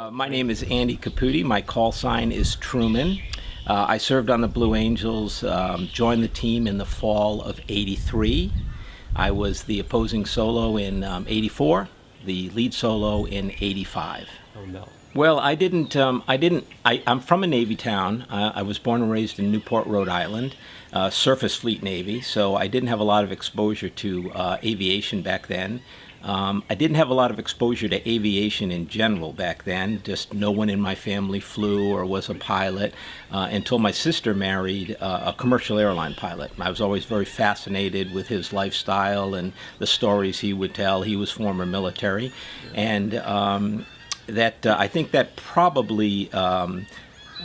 My name is Andy Caputi. My call sign is Truman. I served on the Blue Angels, joined the team in the fall of '83. I was the opposing solo in '84, the lead solo in '85. Oh no. Well, I'm from a Navy town. I was born and raised in Newport, Rhode Island, surface fleet Navy, so I didn't have a lot of exposure to aviation back then. I didn't have a lot of exposure to aviation in general back then. Just no one in my family flew or was a pilot until my sister married a commercial airline pilot. I was always very fascinated with his lifestyle and the stories he would tell. He was former military, and I think that probably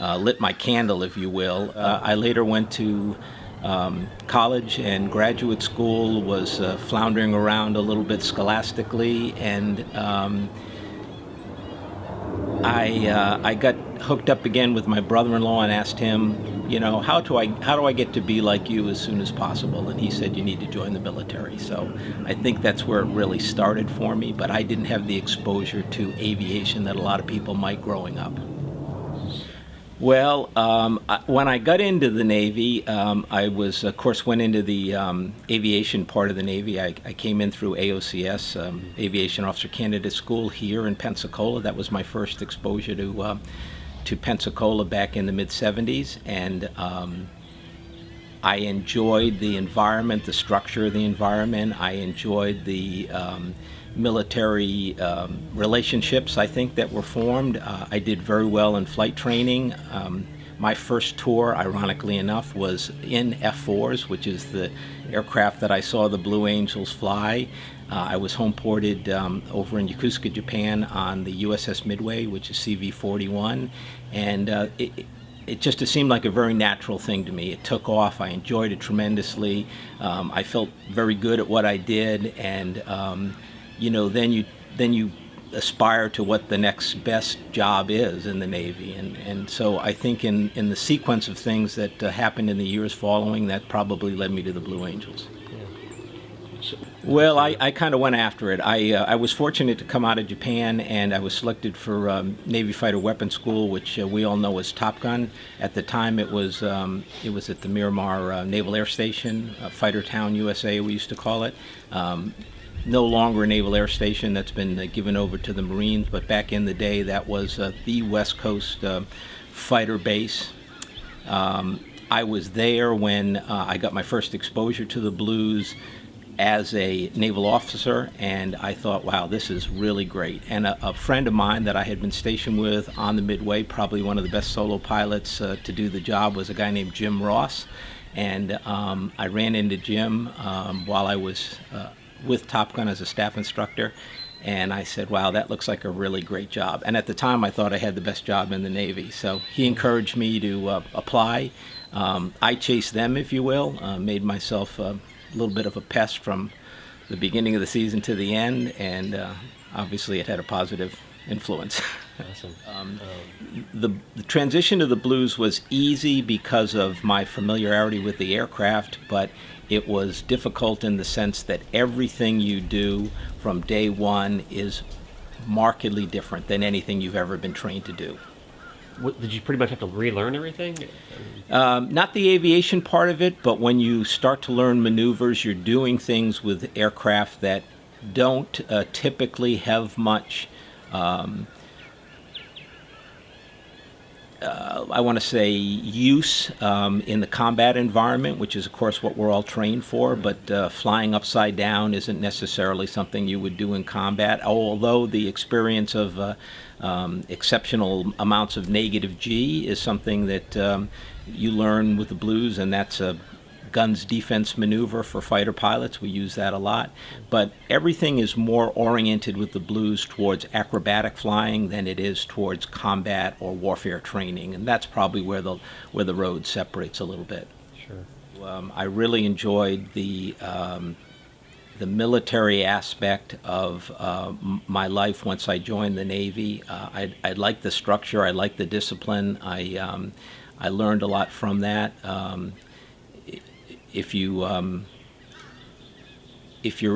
lit my candle, if you will. I later went to college and graduate school, was floundering around a little bit scholastically, and I got hooked up again with my brother-in-law and asked him, how do I get to be like you as soon as possible? And he said, you need to join the military. So I think that's where it really started for me, but I didn't have the exposure to aviation that a lot of people might growing up. Well, when I got into the Navy, I was, of course, went into the aviation part of the Navy. I came in through AOCS, Aviation Officer Candidate School here in Pensacola. That was my first exposure to Pensacola back in the mid-'70s, and I enjoyed the environment, the structure of the environment. I enjoyed the military relationships, I think, that were formed. I did very well in flight training. My first tour, ironically enough, was in F-4s, which is the aircraft that I saw the Blue Angels fly. I was home ported over in Yokosuka, Japan on the USS Midway, which is CV-41, and it just seemed like a very natural thing to me. It took off. I enjoyed it tremendously. I felt very good at what I did, and then you aspire to what the next best job is in the Navy. And so I think in the sequence of things that happened in the years following, that probably led me to the Blue Angels. Well, I kind of went after it. I was fortunate to come out of Japan, and I was selected for Navy Fighter Weapons School, which we all know as Top Gun. At the time, it was at the Miramar Naval Air Station, Fighter Town, USA, we used to call it. No longer a Naval Air Station. That's been given over to the Marines, but back in the day, that was the West Coast fighter base. I was there when I got my first exposure to the Blues as a naval officer, and I thought, wow, this is really great. And a friend of mine that I had been stationed with on the Midway, probably one of the best solo pilots to do the job, was a guy named Jim Ross. And I ran into Jim while I was with Top Gun as a staff instructor, and I said, wow, that looks like a really great job. And at the time, I thought I had the best job in the Navy. So he encouraged me to apply. I chased them, if you will, made myself a little bit of a pest from the beginning of the season to the end, and obviously it had a positive influence. Awesome. The transition to the Blues was easy because of my familiarity with the aircraft, but it was difficult in the sense that everything you do from day one is markedly different than anything you've ever been trained to do. Did you pretty much have to relearn everything? Not the aviation part of it, but when you start to learn maneuvers, you're doing things with aircraft that don't typically have much I want to say use in the combat environment, which is of course what we're all trained for, but flying upside down isn't necessarily something you would do in combat, although the experience of exceptional amounts of negative G is something that you learn with the Blues, and that's a guns defense maneuver for fighter pilots. We use that a lot, but everything is more oriented with the Blues towards acrobatic flying than it is towards combat or warfare training, and that's probably where the road separates a little bit. Sure. I really enjoyed the military aspect of my life once I joined the Navy. I liked the structure. I liked the discipline. I learned a lot from that. If you're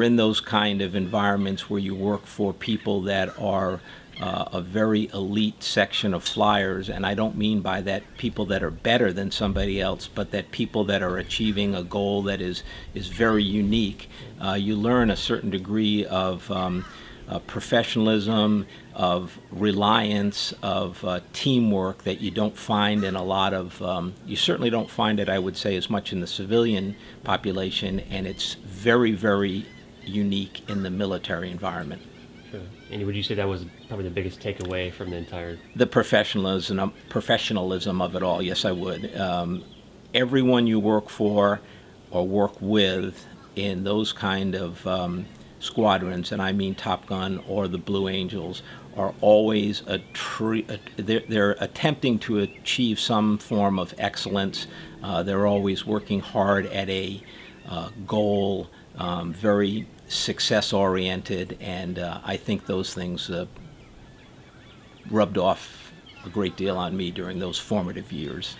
in those kind of environments where you work for people that are a very elite section of flyers, and I don't mean by that people that are better than somebody else, but that people that are achieving a goal that is very unique. You learn a certain degree of professionalism, of reliance, of teamwork that you don't find in a lot of, you certainly don't find it, I would say, as much in the civilian population, and it's very, very unique in the military environment. Sure. And would you say that was probably the biggest takeaway from the entire? The professionalism of it all, yes, I would. Everyone you work for or work with in those kind of squadrons, and I mean Top Gun or the Blue Angels, are always they're attempting to achieve some form of excellence. They're always working hard at a goal, very success-oriented, and I think those things rubbed off a great deal on me during those formative years.